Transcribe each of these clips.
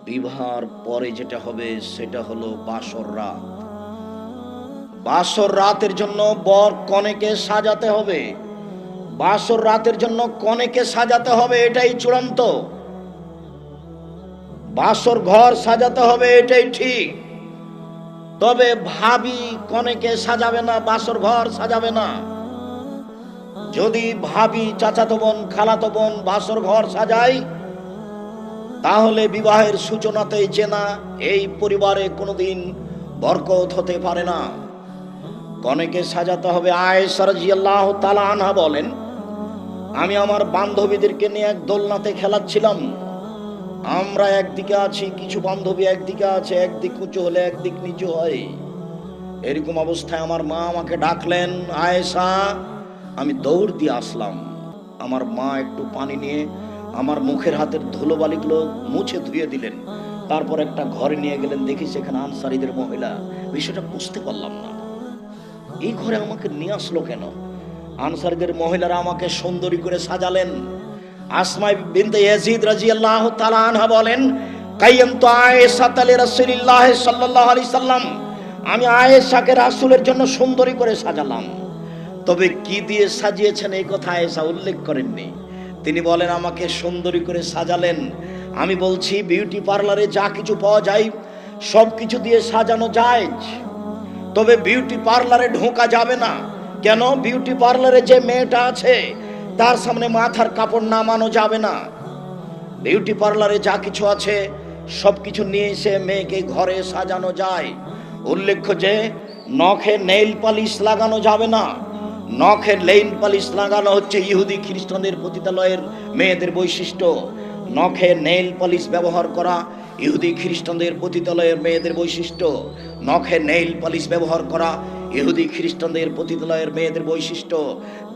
বিবাহের পরে যেটা হবে সেটা হলো বাসর রাত। বাসর রাতের জন্য বর কনেকে সাজাতে হবে, বাসর রাতের জন্য কনেকে সাজাতে হবে, এটাই চূড়ান্ত। বাসর ঘর সাজাতে হবে, এটাই ঠিক। তবে ভাবি কনেকে সাজাবে না, বাসর ঘর সাজাবে না। যদি ভাবি, চাচাতো বোন, খালাতো বোন বাসর ঘর সাজায়, তাহলে বিবাহের সূচনাতেই চেনা এই পরিবারে কোনোদিন বরকত হতে পারে না। কনেকে সাজাতে হবে। আয়েশা রাদিয়াল্লাহু তাআলা আনহা বলেন, আমি আমার বান্ধবীদেরকে নিয়ে এক দোলনাতে খেলাচ্ছিলাম। আমরা একদিকে আছি, কিছু বান্ধবী একদিকে আছে, একদিক উঁচু হলে একদিক নিচু হয়। এরকম অবস্থায় আমার মা আমাকে ডাকলেন, আয়েশা। আমি দৌড় দিয়ে আসলাম। আমার মা একটু পানি নিয়ে আমার মুখের হাতের ধুলোবালিগুলো মুছে ধুয়ে দিলেন। তারপর একটা ঘরে নিয়ে গেলেন, দেখি সেখানে আনসারীদের মহিলা। বিষয়টা বুঝতে পারলাম না, এই ঘরে আমাকে নিয়ে আসলো কেন? আনসারীদের মহিলারা আমাকে সুন্দরী করে সাজালেন। আসমা বিনতে ইয়াজিদ রাদিয়াল্লাহু তাআলা আনহা বলেন, কাইয়ামতু আয়েশা তালি রাসূলিল্লাহ সাল্লাল্লাহু আলাইহি সাল্লাম, আমি আয়েশাকে রাসূলের জন্য সুন্দরী করে সাজালাম। তবে কি দিয়ে সাজিয়েছেন এই কথা আয়েশা উল্লেখ করেননি। তিনি বলেন, আমাকে সুন্দরী করে সাজালেন। আমি বলছি, বিউটি পার্লারে যা কিছু পাওয়া যায় সব কিছু দিয়ে সাজানো যায়, তবে বিউটি পার্লারে ঢোকা যাবে না। কেন? বিউটি পার্লারে যে মেয়েটা আছে তার সামনে মাথার কাপড় নামানো যাবে না। বিউটি পার্লারে যা কিছু আছে সব কিছু নিয়ে এসে মেয়েকে ঘরে সাজানো যায়। উল্লেখ্য যে নখে নেইল পালিশ লাগানো যাবে না। নখের নেইল পালিশ লাগানো হচ্ছে ইহুদি খ্রিস্টানদের পতিতালয়ের মেয়েদের বৈশিষ্ট্য। নখে নেইল পালিশ ব্যবহার করা ইহুদি খ্রিস্টানদের পতিতালয়ের মেয়েদের বৈশিষ্ট্য। নখে নেইল পালিশ ব্যবহার করা ইহুদি খ্রিস্টানদের পতিতালয়ের মেয়েদের বৈশিষ্ট্য।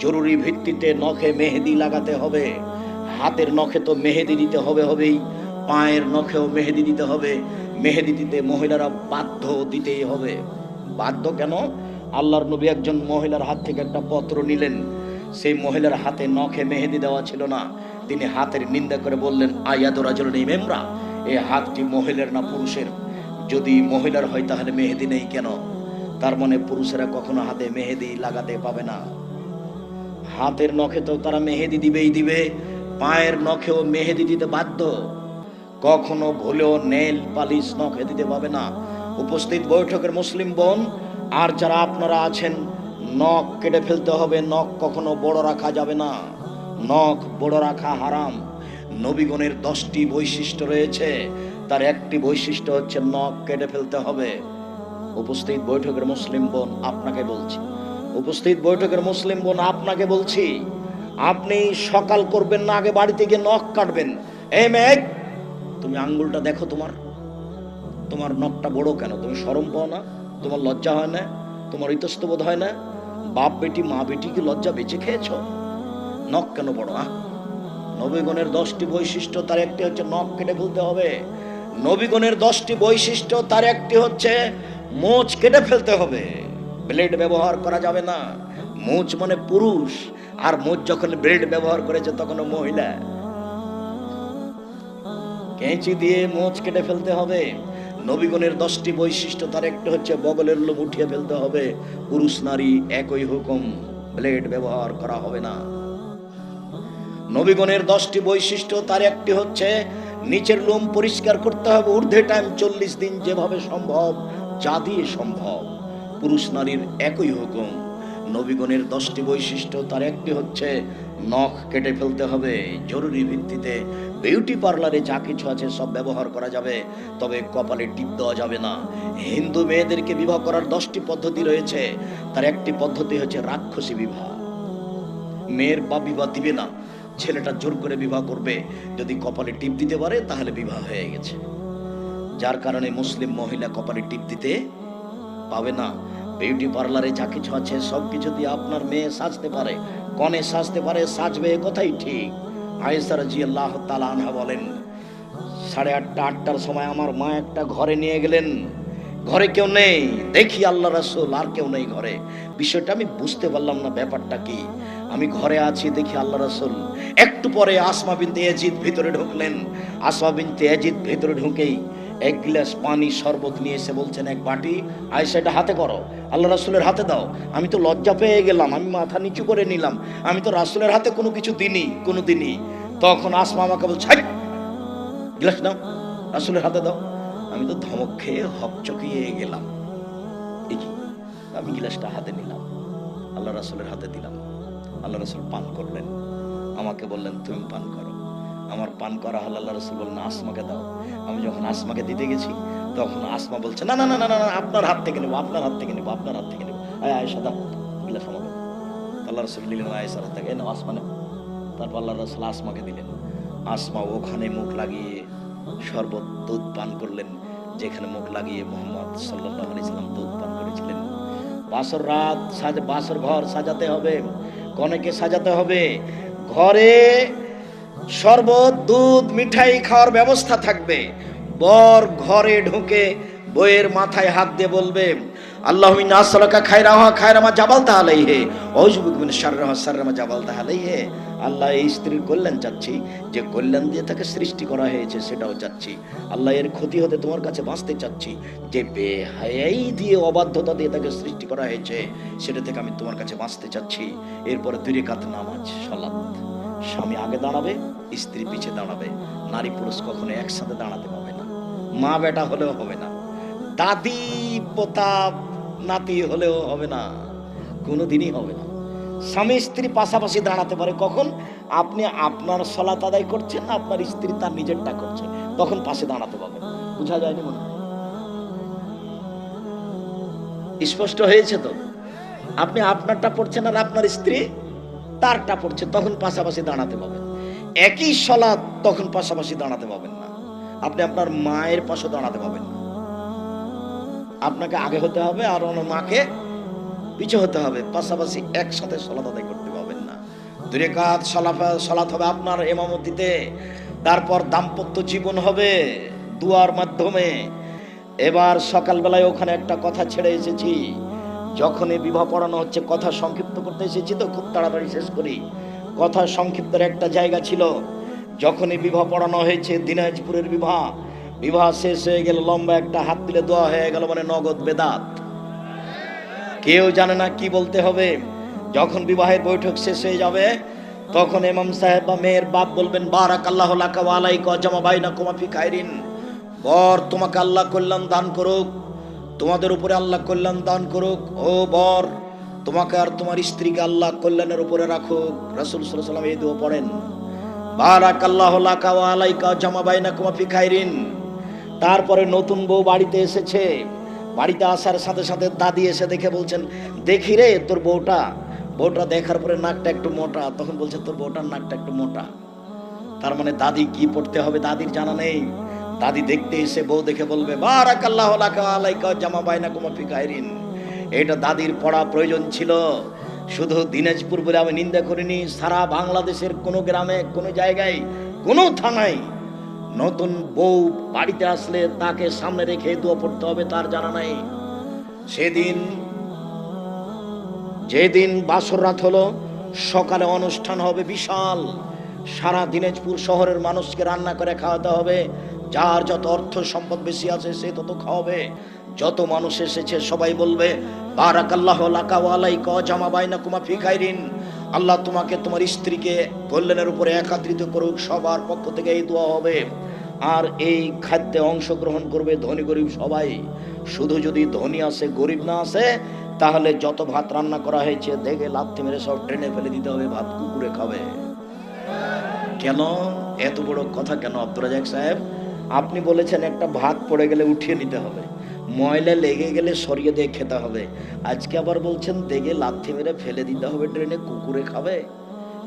জরুরি ভিত্তিতে নখে মেহেদি লাগাতে হবে। হাতের নখে তো মেহেদি দিতে হবেই, পায়ের নখেও মেহেদি দিতে হবে। মেহেদি দিতে মহিলারা বাধ্য, দিতেই হবে। বাধ্য কেন? আল্লাহর নবী একজন মহিলার হাত থেকে একটা পত্র নিলেন, সেই মহিলার হাতে নখে মেহেদি দেওয়া ছিল না। তিনি হাতের নিন্দা করে বললেন, আয়াদু রাজুলিন ইমরা, এই হাতটি মহিলার না পুরুষের? যদি মহিলার হয় তাহলে মেহেদি নেই কেন? তার মানে পুরুষেরা কখনো হাতে মেহেদি লাগাতে পাবে না। হাতের নখে তো তারা মেহেদি দিবেই দিবে, পায়ের নখেও মেহেদি দিতে বাধ্য। কখনো ভুলেও নেল পালিশ নখে দিতে পাবে না। উপস্থিত বৈঠকের মুসলিম বোন আর যারা আপনারা আছেন, নখ কেটে ফেলতে হবে। নখ কখনো বড় রাখা যাবে না, নখ বড় রাখা হারাম। নবীগণের 10টি বৈশিষ্ট্য রয়েছে, তার একটি বৈশিষ্ট্য হচ্ছে নখ কেটে ফেলতে হবে। উপস্থিত বৈঠকের মুসলিম বোন আপনাকে বলছি, উপস্থিত বৈঠকের মুসলিম বোন আপনাকে বলছি, আপনি সকাল করবেন না, আগে বাড়িতে গিয়ে নখ কাটবেন। এই মেঘ, তুমি আঙ্গুলটা দেখো, তোমার নখটা বড় কেন? তুমি শরম পাও না? তোমার লজ্জা হয় না? তোমার ইতস্তবোধ হয় না? বাপ বেটি, মা বেটি কি লজ্জা বেঁচে খেয়েছ? নখ কেন বড়? নবীগণের 10টি বৈশিষ্ট্য, তার একটি হচ্ছে নখ কেটে ফেলতে হবে। নবীগণের 10টি বৈশিষ্ট্য, তার একটি হচ্ছে মোচ কেটে ফেলতে হবে। ব্লেড ব্যবহার করা যাবে না। মোচ মানে পুরুষ, আর মোচ যখন ব্লেড ব্যবহার করেছে তখন মহিলা। কেঁচি দিয়ে মোচ কেটে ফেলতে হবে। নবীগণের 10টি বৈশিষ্ট্য, তার একটি হচ্ছে বগলের লোম উঠিয়ে ফেলতে হবে। পুরুষ নারী একই হুকুম, ব্লেড ব্যবহার করা হবে না। নবীগণের 10টি বৈশিষ্ট্য, তার একটি হচ্ছে নিচের লোম পরিষ্কার করতে হবে ঊর্ধ্বে টাইম 40 দিন, যেভাবে সম্ভব, যা দিয়ে সম্ভব। পুরুষ নারীর একই হুকুম। নবীগণের 10টি বৈশিষ্ট্য, তার একটি হচ্ছে নখ কেটে ফেলতে হবে। জরুরি ভিত্তিতে বিউটি পার্লারে যা কিছু আছে সব ব্যবহার করা যাবে, তবে কপালে টিপ দেওয়া যাবে না। হিন্দু মেয়েদেরকে বিবাহ করার 10টি পদ্ধতি রয়েছে, তার একটি পদ্ধতি হচ্ছে রাক্ষসী বিবাহ। মেয়ের বাপ বিবাহ দিবে না, ছেলেটা জোর করে বিবাহ করবে। যদি কপালে টিপ দিতে পারে তাহলে বিবাহ হয়ে গেছে। যার কারণে মুসলিম মহিলা কপালে টিপ দিতে পাবে না। বিউটি পার্লারে যা কিছু আছে সব কিছু দিয়ে আপনার মেয়ে সাজতে পারে, কনে সাজতে পারে, সাজবে, এ কথাই ঠিক। আয়েশা রাদিয়াল্লাহু তাআলা আনহা বলেন, 8:30 8টার সময় আমার মা একটা ঘরে নিয়ে গেলেন। ঘরে কেউ নেই, দেখি আল্লাহ রাসূল আর কেউ নেই ঘরে। বিষয়টা আমি বুঝতে পারলাম না ব্যাপারটা কি। আমি ঘরে আছি, দেখি আল্লাহ রাসূল। একটু পরে আসমা বিনতে ইয়াজিদ ভিতরে ঢুকলেন। আসমা বিনতে ইয়াজিদ ভিতরে ঢুকেই এক গ্লাস পানি শরবত নিয়ে এসে বলছেন, এক বাটি, আয়েশা এটা হাতে করো, আল্লাহ রাসূলের হাতে দাও। আমি তো লজ্জা পেয়ে গেলাম, আমি মাথা নিচু করে নিলাম, আমি তো রাসূলের হাতে কোনো কিছু দিইনি কোনোদিনই। তখন আসমা আমাকে বলছে, গ্লাস নাও, রাসূলের হাতে দাও। আমি তো ধমক খেয়ে হকচকিয়ে গেলাম। আমি গ্লাসটা হাতে নিলাম, আল্লাহ রাসূলের হাতে দিলাম। আল্লাহ রাসূল পান করলেন, আমাকে বললেন তুমি পান করো। আমার পান করা হল, আল্লাহ রাসূল বললেন আসমাকে দাও। আমি যখন আসমাকে দিতে গেছি তখন আসমা বলছে, না না না না না, আপনার হাত থেকে নেবো, আপনার হাত থেকে নেবো, আপনার হাত থেকে নেবো। আয়েশা দাও গ্লাস আমাকে। আল্লাহ রাসূল দিলেন আয়েশার হাত থেকে, নাও আসমা নাও। তারপর আল্লাহ রাসূল আসমাকে দিলেন। আসমা ওখানে মুখ লাগিয়ে শরবত দুধ পান করলেন, যেখানে মুখ লাগিয়ে মুহাম্মদ সাল্লাল্লাহু আলাইহি সাল্লাম দুধ পান করেছিলেন। বাসর রাত, বাসর ঘর সাজাতে হবে, কনেকে সাজাতে হবে। ঘরে শরবত, দুধ, মিঠাই খাওয়ার ব্যবস্থা থাকবে। বর ঘরে ঢুকে বইয়ের মাথায় হাত দিয়ে বলবে, আল্লাহুম্মা ইন্না আসআলুকা খায়রাহা খায়রা মা জাবালতা আলাইহি ওয়া আউযু বিকা মিন শাররিহা শাররা মা জাবালতা আলাইহি। আল্লাহ এই স্ত্রীর কল্যাণ চাচ্ছি, যে কল্যাণ দিয়ে তাকে সৃষ্টি করা হয়েছে সেটাও চাচ্ছি। আল্লাহ এর ক্ষতি হতে তোমার কাছে বাঁচতে চাচ্ছি, যে বেহায়াই দিয়ে অবাধ্যতা দিয়ে তাকে সৃষ্টি করা হয়েছে সেটা থেকে আমি তোমার কাছে বাঁচতে চাচ্ছি। এরপরে 2 রাকাত নামাজ সালাত। স্বামী আগে দাঁড়াবে, স্ত্রী পিছে দাঁড়াবে। নারী পুরুষ কখনো একসাথে দাঁড়াতে পাবে না। মা বেটা হলেও হবে না, দাদি পোতা নাতি হলেও হবে না, কোনোদিনই হবে না। স্বামী স্ত্রী পাশাপাশি দাঁড়াতে পারে কখন? আপনি আপনার সালাত আদায় করছেন, আপনার স্ত্রী তার নিজেরটা করছে, তখন পাশে দাঁড়াতে পাবেন। বুঝা যায়নি মনে হয়? স্পষ্ট হয়েছে তো? আপনি আপনারটা পড়ছেন আর আপনার স্ত্রী তারটা পড়ছে, তখন পাশাপাশি দাঁড়াতে পাবেন। একই সালাত, তখন পাশাপাশি দাঁড়াতে পাবেন না। আপনি আপনার মায়ের পাশে দাঁড়াতে পাবেন না। আপনাকে আগে হতে হবে আর ওনার মাকে পিছে হতে হবে, পাশাপাশি একসাথে সালাত আদায় করতে পারবেন না। 2 রাকাত সালাত হবে আপনার ইমামতিতে। তারপর দাম্পত্য জীবন হবে দুয়ার মাধ্যমে। এবার সকালবেলায় ওখানে একটা কথা ছেড়ে এসেছি, যখনই বিবাহ পড়ানো হচ্ছে, কথা সংক্ষিপ্ত করতে এসেছি তো খুব তাড়াতাড়ি শেষ করি। কথা সংক্ষিপ্তের একটা জায়গা ছিল, যখনই বিবাহ পড়ানো হয়েছে, দিনাজপুরের বিবাহ শেষ হয়ে গেল, লম্বা একটা হাত দিলে দোয়া হয়ে গেল, মানে নগদ বেদাত। কেউ জানে না কি বলতে হবে। যখন বিবাহের বৈঠক শেষ হয়ে যাবে তখন ইমাম সাহেব বা মেয়ের বাপ বলবেন, বারাকাল্লাহু লাকা ওয়া আলাইকা জামা বাইনাকুমা ফি খাইরিন। বর, তোমাকে আল্লাহ কল্যাণ দান করুক, তোমাদের উপরে আল্লাহ কল্যাণ দান করুক। ও বর, তোমাকে আর তোমার স্ত্রীকে আল্লাহ কল্যাণের উপরে রাখুক। রাসূল সাল্লাল্লাহু আলাইহি ওয়াসাল্লাম এই দোয়া পড়েন, বারাকাল্লাহু লাকা ওয়া আলাইকা জামা বাইনাকুমা ফি খাইরিন। তারপরে নতুন বউ বাড়িতে এসেছে, বাড়িতে আসার সাথে সাথে দাদি এসে দেখে বলছেন, দেখি রে তোর বউটা দেখার পরে নাকটা একটু মোটা। তখন বলছে, তোর বউটার নাকটা একটু মোটা। তার মানে দাদি কি পড়তে হবে দাদির জানা নেই। দাদি দেখতে এসে বউ দেখে বলবে, বারাকাল্লাহু লাকা ওয়া আলাইকা জামা বাইনাকুমা ফি খাইরিন। এটা দাদির পড়া প্রয়োজন ছিল। শুধু দিনাজপুর বলে আমি নিন্দা করিনি, সারা বাংলাদেশের কোনো গ্রামে, কোনো জায়গায়, কোনো থানায় নতুন বউ বাড়িতে আসলে তাকে সামনে রেখে দোয়া পড়তে হবে তার জানা নাই। যেদিন বাসর রাত হলো, সকালে অনুষ্ঠান হবে বিশাল। সারা দিনাজপুর শহরের মানুষকে রান্না করে খাওয়াতে হবে। যার যত অর্থ সম্পদ বেশি আছে সে তত খাওয়াবে। যত মানুষ এসেছে সবাই বলবে, বারাকাল্লাহু লাকা ওয়া আলাইকা জামা বাইনাকুমা ফি খাইরিন। আল্লাহ তোমাকে তোমার স্ত্রীকে কল্যাণের উপরে একত্রিত করুক। সবার পক্ষ থেকে এই দোয়া হবে। আর এই খাদ্যে অংশগ্রহণ করবে ধনী গরিব সবাই। শুধু যদি ধনী আসে, গরিব না আসে, তাহলে যত ভাত রান্না করা হয়েছে দেখে লাথি মেরে সব ট্রেনে ফেলে দিতে হবে, ভাত কুকুরে খাবে। কেন এত বড় কথা কেন আব্দুর রাজ্জাক সাহেব? আপনি বলেছেন একটা ভাত পড়ে গেলে উঠিয়ে নিতে হবে, ময়লা লেগে গেলে সরিয়ে দিয়ে খেতে হবে। আজকে আবার বলছেন দেখে লাথি মেরে ফেলে দিতে হবে, ট্রেনে কুকুরে খাবে।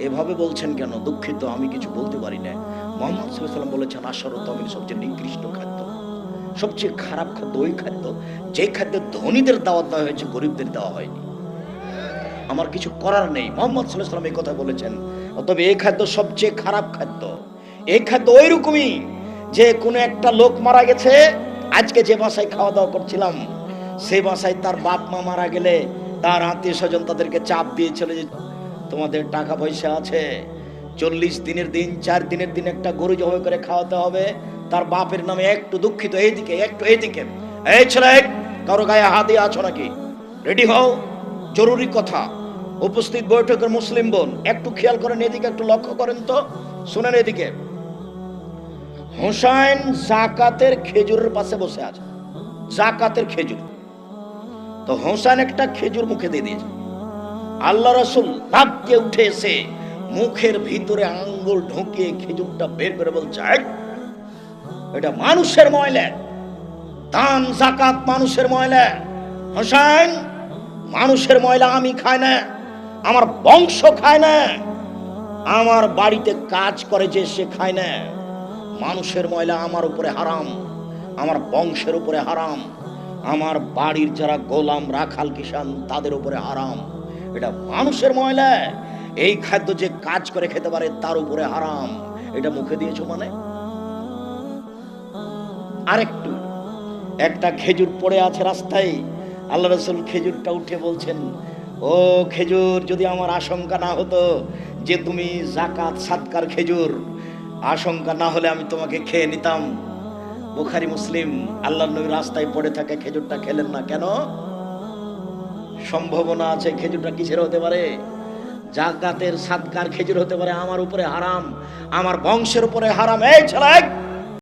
এভাবে বলছেন কেন? দুঃখিত, আমি কিছু বলতে পারি না। মুহাম্মদ সাল্লাল্লাহু আলাইহি ওয়াসাল্লাম বলেছেন, আশারু তামিল সবচেয়ে নিকৃষ্ট খাদ্য, সবচেয়ে খারাপ খাদ্য ওই খাদ্য যে খাদ্য ধনীদের দাওয়াত দেওয়া হয়েছে, গরিবদের দেওয়া হয়নি। আমার কিছু করার নেই, মুহাম্মদ সাল্লাল্লাহু আলাইহি ওয়াসাল্লাম এই কথা বলেছেন। তবে এই খাদ্য সবচেয়ে খারাপ খাদ্য। এই খাদ্য ওই রকমই যে কোনো একটা লোক মারা গেছে, আজকে যে বাসায় খাওয়া দাওয়া করছিলাম সেই বাসায় তার বাপ মা মারা গেলে তার আত্মীয় স্বজন তাদেরকে চাপ দিয়েছিল যে তোমাদের টাকা পয়সা আছে, 40 দিনের দিন 4 দিনের দিন একটা গরু জবাই করে খাওয়াতে হবে, তার বাপের নামে একটু দুঃখিত, এইদিকে একটু এইদিকে, এই ছেলে কারো গায়ে হাত দিয়ে আছো নাকি? রেডি হও, জরুরি কথা। উপস্থিত বৈঠকের মুসলিম বোন একটু খেয়াল করেন, এদিকে একটু লক্ষ্য করেন তো, শুনেন এদিকে। হোসাইন জাকাতের খেজুরের পাশে বসে আছে, জাকাতের খেজুর। তো হোসাইন একটা খেজুর মুখে দিয়ে দিয়েছে। আল্লাহ রাসূল লাফ দিয়ে উঠে এসে মুখের ভিতরে আঙ্গুল ঢুকিয়ে খেজুরটা বের করে বলছে, এটা মানুষের ময়লা, দান জাকাত মানুষের ময়লা। হোসাইন, মানুষের ময়লা আমি খাই না, আমার বংশ খায় না, আমার বাড়িতে কাজ করে যে সে খায় না। মানুষের ময়লা আমার উপরে হারাম, আমার বংশের উপরে হারাম, আমার বাড়ির যারা গোলাম রাখাল কিষান তাদের উপরে হারাম। এটা মানুষের ময়লা, এই খাদ্য যে কাজ করে খেতে পারে তার উপরে হারাম। এটা মুখে দিয়েছো মানে? আরেকটু, একটা খেজুর পড়ে আছে রাস্তায়, আল্লাহ রাসূল খেজুরটা উঠে বলছেন, ও খেজুর, যদি আমার আশঙ্কা না হতো যে তুমি জাকাত সাদকার খেজুর, আশঙ্কা না হলে আমি তোমাকে খেয়ে নিতাম। বুখারী মুসলিম। আল্লাহর নবী রাস্তায় পড়ে থাকে খেজুরটা খেলেন না কেন? সম্ভাবনা আছে খেজুরটা কিসের হতে পারে? জাকাতের সাদকার খেজুর হতে পারে, আমার উপরে হারাম, আমার বংশের উপরে হারাম। এই ছেলে,